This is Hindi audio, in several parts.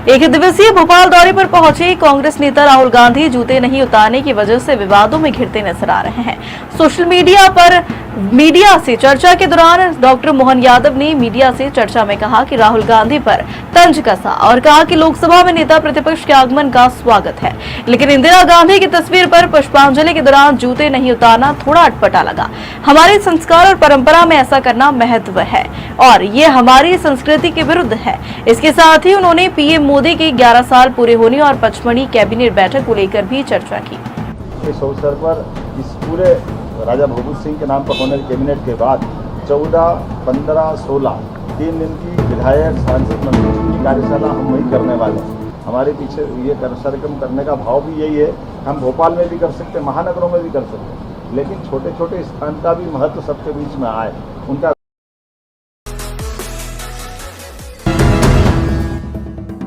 एक दिवसीय भोपाल दौरे पर पहुंचे कांग्रेस नेता राहुल गांधी जूते नहीं उतारने की वजह से विवादों में घिरते नजर आ रहे हैं। सोशल मीडिया से चर्चा के दौरान डॉक्टर मोहन यादव ने मीडिया से चर्चा में कहा कि राहुल गांधी पर तंज कसा और कहा कि लोकसभा में नेता प्रतिपक्ष के आगमन का स्वागत है, लेकिन इंदिरा गांधी की तस्वीर पर पुष्पांजलि के दौरान जूते नहीं उतारना थोड़ा अटपटा लगा। हमारे संस्कार और परंपरा में ऐसा करना महत्व है और ये हमारी संस्कृति के विरुद्ध है। इसके साथ ही उन्होंने पीएम मोदी के 11 साल पूरे होने और 55वीं कैबिनेट बैठक को लेकर भी चर्चा की। इस अवसर पर इस पूरे राजा भगत सिंह के नाम पर होने कैबिनेट के बाद 14, 15, 16 3 दिन की विधायक सांसद मंत्री की कार्यशाला हम वही करने वाले हैं। हमारे पीछे ये कार्यक्रम करने का भाव भी यही है। हम भोपाल में भी कर सकते हैं, महानगरों में भी कर सकते हैं, लेकिन छोटे छोटे स्थान का भी महत्व सबके बीच में आए। उनका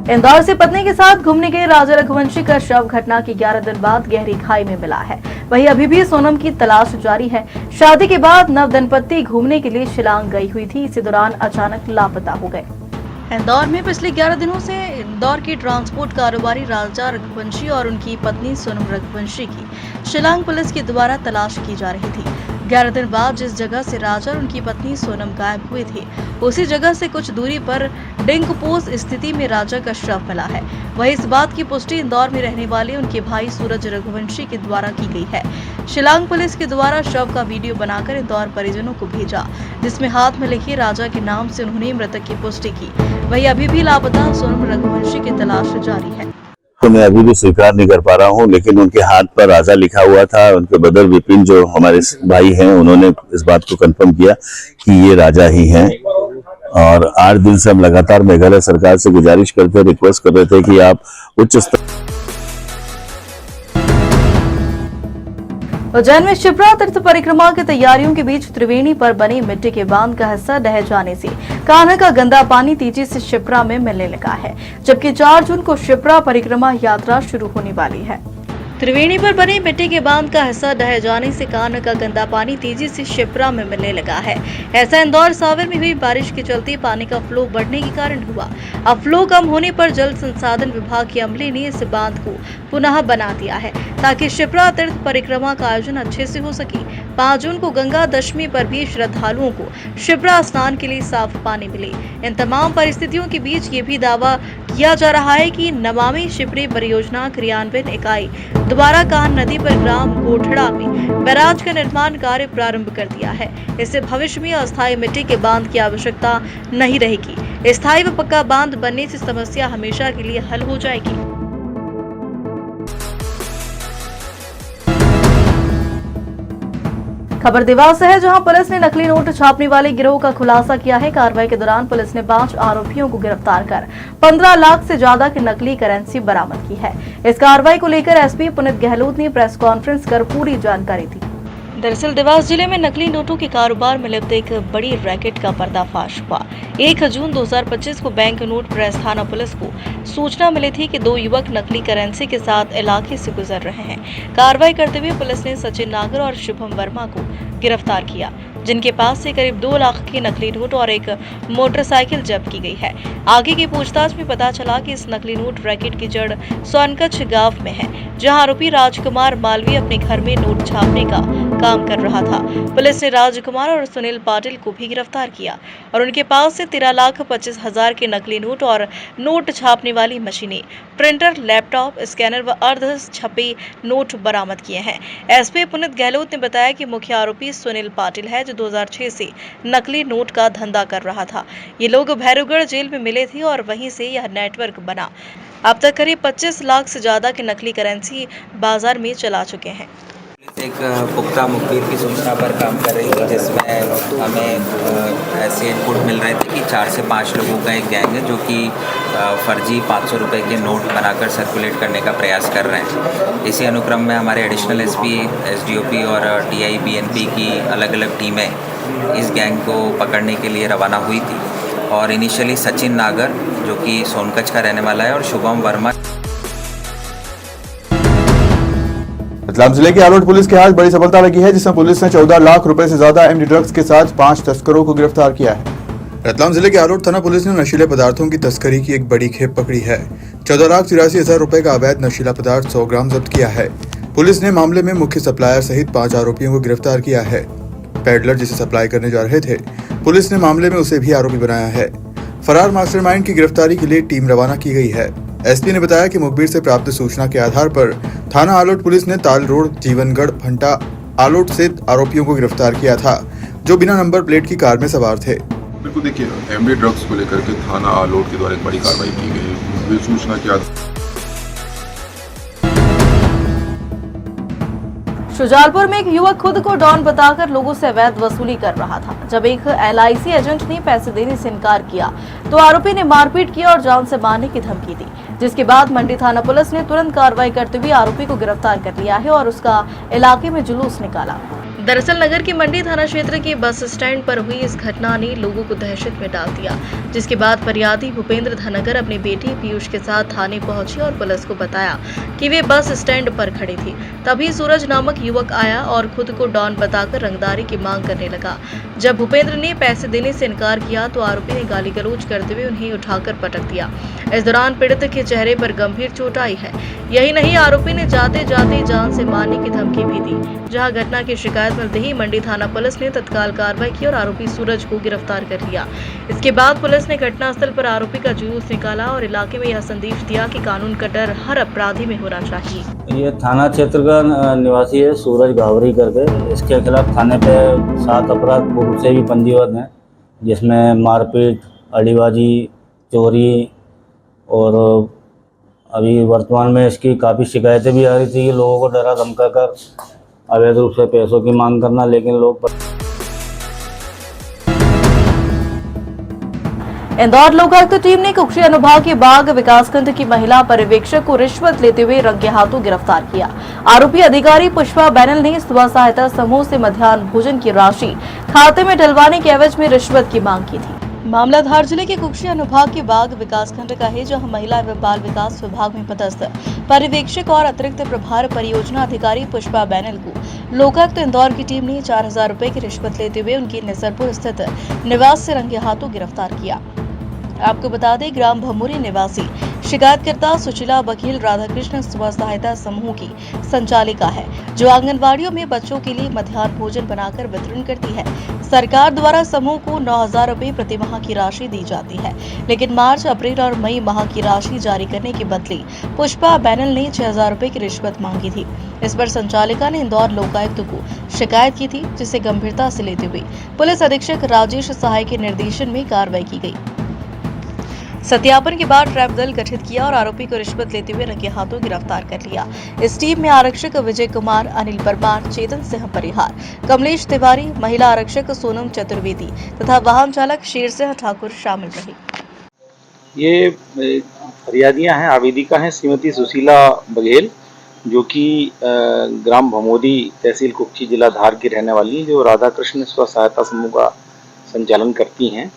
इंदौर से पत्नी के साथ घूमने गए राजा रघुवंशी का शव घटना के 11 दिन बाद गहरी खाई में मिला है। वहीं अभी भी सोनम की तलाश जारी है। शादी के बाद नव दंपत्ति घूमने के लिए शिलांग गई हुई थी। इसी दौरान अचानक लापता हो गए। इंदौर में पिछले 11 दिनों से इंदौर के ट्रांसपोर्ट कारोबारी राजा रघुवंशी और उनकी पत्नी सोनम रघुवंशी की शिलांग पुलिस के द्वारा तलाश की जा रही थी। 11 दिन बाद जिस जगह से राजा और उनकी पत्नी सोनम गायब हुए थे, उसी जगह से कुछ दूरी पर डिंकपोज स्थिति में राजा का शव मिला है। वहीं इस बात की पुष्टि इंदौर में रहने वाले उनके भाई सूरज रघुवंशी के द्वारा की गई है। शिलांग पुलिस के द्वारा शव का वीडियो बनाकर इंदौर परिजनों को भेजा, जिसमें हाथ में लिखे राजा के नाम से उन्होंने मृतक की पुष्टि की। वहीं अभी भी लापता सोनम रघुवंशी की तलाश जारी है। तो मैं अभी भी स्वीकार नहीं कर पा रहा हूं, लेकिन उनके हाथ पर राजा लिखा हुआ था। उनके बदर विपिन जो हमारे भाई हैं, उन्होंने इस बात को कंफर्म किया कि ये राजा ही हैं। और 8 दिन से हम लगातार मेघालय सरकार से गुजारिश करते, रिक्वेस्ट कर रहे थे कि आप उच्च स्तर। उज्जैन में शिप्रा तीर्थ परिक्रमा की तैयारियों के बीच त्रिवेणी पर बने मिट्टी के बांध का हिस्सा ढह जाने से कान्हा का गंदा पानी तेजी से शिप्रा में मिलने लगा है, जबकि 4 जून को शिप्रा परिक्रमा यात्रा शुरू होने वाली है। त्रिवेणी पर बने मिट्टी के बांध का हिस्सा ढह जाने से कान्हा का गंदा पानी तेजी से शिप्रा में मिलने लगा है। ऐसा इंदौर सावर में हुई बारिश के चलते पानी का फ्लो बढ़ने के कारण हुआ। अब फ्लो कम होने पर जल संसाधन विभाग के अमले ने इस बांध को पुनः बना दिया है, ताकि शिप्रा तीर्थ परिक्रमा का आयोजन अच्छे से हो सके। 5 जून को गंगा दशमी पर भी श्रद्धालुओं को शिप्रा स्नान के लिए साफ पानी मिले। इन तमाम परिस्थितियों के बीच ये भी दावा किया जा रहा है कि नमामि शिप्रे परियोजना क्रियान्वयन इकाई द्वारा कान्ह नदी पर ग्राम कोठड़ा में बैराज का निर्माण कार्य प्रारंभ कर दिया है। इससे भविष्य में अस्थायी मिट्टी के बांध की आवश्यकता नहीं रहेगी। स्थायी व पक्का बांध बनने से समस्या हमेशा के लिए हल हो जाएगी। खबर देवास से है, जहां पुलिस ने नकली नोट छापने वाले गिरोह का खुलासा किया है। कार्रवाई के दौरान पुलिस ने 5 आरोपियों को गिरफ्तार कर 15 लाख से ज्यादा की नकली करेंसी बरामद की है। इस कार्रवाई को लेकर एसपी पुनीत गहलोत ने प्रेस कॉन्फ्रेंस कर पूरी जानकारी दी। दरअसल देवास जिले में नकली नोटों के कारोबार में लिप्त एक बड़ी रैकेट का पर्दाफाश हुआ। 1 जून 2025 को बैंक नोट प्रेस थाना पुलिस को सूचना मिली थी कि 2 युवक नकली करेंसी के साथ इलाके से गुजर रहे हैं। कार्रवाई करते हुए पुलिस ने सचिन नागर और शुभम वर्मा को गिरफ्तार किया, जिनके पास से करीब 2 लाख के नकली नोट और एक मोटरसाइकिल जब्त की गई है। आगे की पूछताछ में पता चला कि इस नकली नोट रैकेट की जड़ सोनकच्छ गांव में है, जहां आरोपी राजकुमार मालवीय अपने घर में नोट छापने का काम कर रहा था। पुलिस ने राजकुमार और सुनील पाटिल को भी गिरफ्तार किया और उनके पास से 13,25,000 के नकली नोट और नोट छापने वाली मशीनें, प्रिंटर, लैपटॉप, स्कैनर व अर्ध छपे नोट बरामद किए हैं। एसपी पुनीत गहलोत ने बताया कि मुख्य आरोपी सुनील पाटिल है, जो 2006 से नकली नोट का धंधा कर रहा था। ये लोग भैरवगढ़ जेल में मिले थे और वहीं से यह नेटवर्क बना। अब तक करीब 25 लाख से ज्यादा के नकली करेंसी बाजार में चला चुके हैं। एक पुख्ता मुखबिर की सूचना पर काम कर रही थी, जिसमें हमें ऐसे इनपुट मिल रहे थे कि 4 से 5 लोगों का एक गैंग है, जो कि फर्जी 500 रुपये के नोट बनाकर सर्कुलेट करने का प्रयास कर रहे हैं। इसी अनुक्रम में हमारे एडिशनल एसपी, एसडीओपी और टीआई बीएनपी की अलग अलग टीमें इस गैंग को पकड़ने के लिए रवाना हुई थी। और इनिशियली सचिन नागर, जो कि सोनकच्छ का रहने वाला है, और शुभम वर्मा। रतलाम जिले की आलोट पुलिस के हाथ बड़ी सफलता लगी है, जिसमें पुलिस ने 14 लाख रुपए से ज्यादा एमडी ड्रग्स के साथ 5 तस्करों को गिरफ्तार किया है। रतलाम जिले के आलोट थाना पुलिस ने नशीले पदार्थों की तस्करी की एक बड़ी खेप पकड़ी है। 14,83,000 रुपए का अवैध नशीला पदार्थ 100 ग्राम जब्त किया है। पुलिस ने मामले में मुख्य सप्लायर सहित 5 आरोपियों को गिरफ्तार किया है। पैडलर जिसे सप्लाई करने जा रहे थे, पुलिस ने मामले में उसे भी आरोपी बनाया है। फरार मास्टरमाइंड की गिरफ्तारी के लिए टीम रवाना की गई है। एसपी ने बताया कि मुखबिर से प्राप्त सूचना के आधार पर थाना आलोट पुलिस ने ताल रोड, जीवनगढ़, भंटा, आलोट से आरोपियों को गिरफ्तार किया था, जो बिना नंबर प्लेट की कार में सवार थे। बिल्कुल, देखिए एमडी ड्रग्स को लेकर के थाना आलोट के द्वारा एक बड़ी कार्रवाई की गई है। सूचना के आधार शुजालपुर में एक युवक खुद को डॉन बताकर लोगों से अवैध वसूली कर रहा था। जब एक LIC एजेंट ने पैसे देने से इनकार किया तो आरोपी ने मारपीट की और जान से मारने की धमकी दी, जिसके बाद मंडी थाना पुलिस ने तुरंत कार्रवाई करते हुए आरोपी को गिरफ्तार कर लिया है और उसका इलाके में जुलूस निकाला। दरअसल नगर के मंडी थाना क्षेत्र के बस स्टैंड पर हुई इस घटना ने लोगों को दहशत में डाल दिया, जिसके बाद फरियादी भूपेंद्र धनगर अपने बेटे पीयूष के साथ थाने पहुंचे और पुलिस को बताया कि वे बस स्टैंड पर खड़े थे। तभी सूरज नामक युवक आया और खुद को डॉन बताकर रंगदारी की मांग करने लगा। जब भूपेंद्र ने पैसे देने से इनकार किया तो आरोपी ने गाली गलौज करते हुए उन्हें उठाकर पटक दिया। इस दौरान पीड़ित के चेहरे पर गंभीर चोट आई है। यही नहीं, आरोपी ने जाते जाते जान से मारने की धमकी भी दी। जहां घटना की शिकायत मिलते ही मंडी थाना पुलिस ने तत्काल कार्रवाई की और आरोपी सूरज को गिरफ्तार कर लिया। इसके बाद पुलिस ने घटनास्थल पर आरोपी का जुलूस निकाला और इलाके में यह संदेश दिया कि कानून का डर हर अपराधी में होना चाहिए। ये थाना क्षेत्र का निवासी है सूरज गावरी करके। इसके खिलाफ थाने पे 7 अपराध पूर्व से भी पंजीबद्ध हैं, जिसमें मारपीट, अड़ीबाजी, चोरी और अभी वर्तमान में इसकी काफ़ी शिकायतें भी आ रही थी कि लोगों को डरा धमका कर अवैध रूप से पैसों की मांग करना, लेकिन लोग इंदौर लोकायुक्त टीम ने कुक्षी अनुभाग के बाग विकासखंड की महिला पर्यवेक्षक को रिश्वत लेते हुए रंगे हाथों गिरफ्तार किया। आरोपी अधिकारी पुष्पा बैनल ने स्व सहायता समूह से मध्याह्न भोजन की राशि खाते में डलवाने के एवज में रिश्वत की मांग की थी। मामला धार जिले के कुक्षी अनुभाग के बाग विकासखंड का है, जहां महिला एवं बाल विकास विभाग में पदस्थ पर्यवेक्षक और अतिरिक्त प्रभार परियोजना अधिकारी पुष्पा बैनल को लोकायुक्त इंदौर की टीम ने 4,000 रुपए की रिश्वत लेते हुए उनकी निसरपुर स्थित निवास से रंगे हाथों गिरफ्तार किया। आपको बता दें, ग्राम भमूरी निवासी शिकायतकर्ता सुशीला बघेल राधाकृष्ण स्व सहायता समूह की संचालिका है, जो आंगनवाड़ियों में बच्चों के लिए मध्याह्न भोजन बनाकर वितरण करती है। सरकार द्वारा समूह को 9,000 रुपए प्रति माह की राशि दी जाती है, लेकिन मार्च, अप्रैल और मई माह की राशि जारी करने के बदले पुष्पा बैनल ने 6,000 रुपए की रिश्वत मांगी थी। इस पर संचालिका ने इंदौर लोकायुक्त को शिकायत की थी, जिसे गंभीरता से लेते हुए पुलिस अधीक्षक राजेश सहाय के निर्देशन में कार्रवाई की गई। सत्यापन के बाद ट्रैप दल गठित किया और आरोपी को रिश्वत लेते हुए रंगे हाथों गिरफ्तार कर लिया। इस टीम में आरक्षक विजय कुमार, अनिल परमार, चेतन सिंह परिहार, कमलेश तिवारी, महिला आरक्षक सोनम चतुर्वेदी तथा वाहन चालक शेर सिंह ठाकुर शामिल रहे। ये फरियादियां हैं, आवेदिका हैं श्रीमती सुशीला बघेल, जो कि ग्राम भमोदी, तहसील कुक्षी, जिला धार की रहने वाली, जो राधाकृष्ण स्व सहायता समूह का संचालन करती हैं।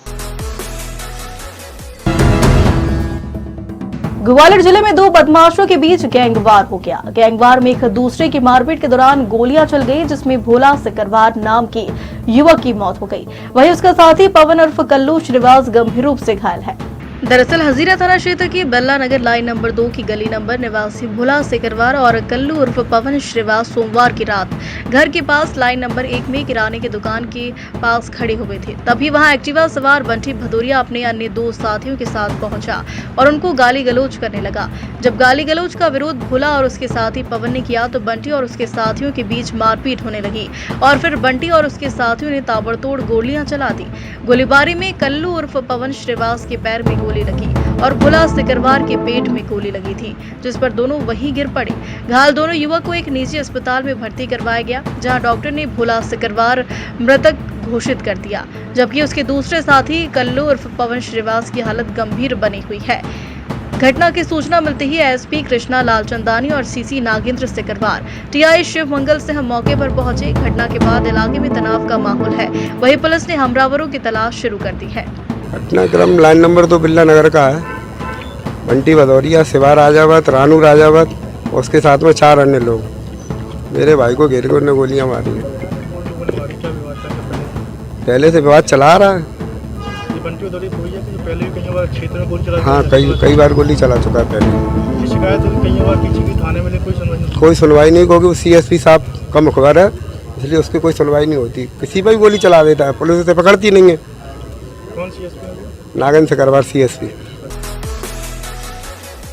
ग्वालियर जिले में 2 बदमाशों के बीच गैंगवार हो गया। गैंगवार में एक दूसरे की मारपीट के दौरान गोलियां चल गई, जिसमें भोला सिकरवार नाम के युवक की मौत हो गई। वहीं उसका साथी पवन उर्फ कल्लू श्रीवास गंभीर रूप से घायल है। दरअसल हजीरा थाना क्षेत्र की बेल्ला नगर लाइन नंबर 2 की गली नंबर निवासी भोला सिकरवार और कल्लू उर्फ पवन श्रीवास सोमवार की रात घर के पास लाइन नंबर 1 में किराने की दुकान के पास खड़े हुए थे। तभी वहां एक्टिवा सवार बंटी भदौरिया अपने अन्य 2 साथियों के साथ पहुंचा और उनको गाली गलौज करने लगा। जब गाली गलौज का विरोध भोला और उसके साथी पवन ने किया तो बंटी और उसके साथियों के बीच मारपीट होने लगी और फिर बंटी और उसके साथियों ने ताबड़तोड़ गोलियां चला दी। गोलीबारी में कल्लू उर्फ पवन श्रीवास के पैर में गोली लगी और भोला सिकरवार के पेट में गोली लगी थी, जिस पर दोनों वहीं गिर पड़े। घायल दोनों युवक को एक निजी अस्पताल में भर्ती करवाया गया, जहां डॉक्टर ने भोला सिकरवार मृतक घोषित कर दिया, जबकि उसके दूसरे साथी कल्लू उर्फ पवन श्रीवास की हालत गंभीर बनी हुई है। घटना की सूचना मिलते ही एसपी कृष्णा लालचंदानी और सीसी नागेंद्र सिकरवार, टीआई शिव मंगल सिंह मौके पर पहुंचे। घटना के बाद इलाके में तनाव का माहौल है। वहीं पुलिस ने हमलावरों की तलाश शुरू कर दी है। घटनाक्रम लाइन नंबर 2 बिल्ला नगर का है। बंटी भदौरिया, शिवा राजावत, रानू राजावत, उसके साथ में 4 अन्य लोग मेरे भाई को घेर के उन्होंने गोलियां मारी हैं। पहले से विवाद चला रहा है। बंटी भदौरिया हुई है कि पहले भी कई बार क्षेत्र में गोली चला हाँ, कई बार गोली चला चुका है पहले। ये शिकायत हुई कई बार किसी की थाने में कोई सुनवाई नहीं। कोई सुनवाई नहीं, क्योंकि वो CSP साहब का मुखबर है, इसलिए उसकी कोई सुनवाई नहीं होती। किसी पर भी गोली चला देता है, पुलिस उसे पकड़ती नहीं है। कौन CSP है? नागन से करवार CSP।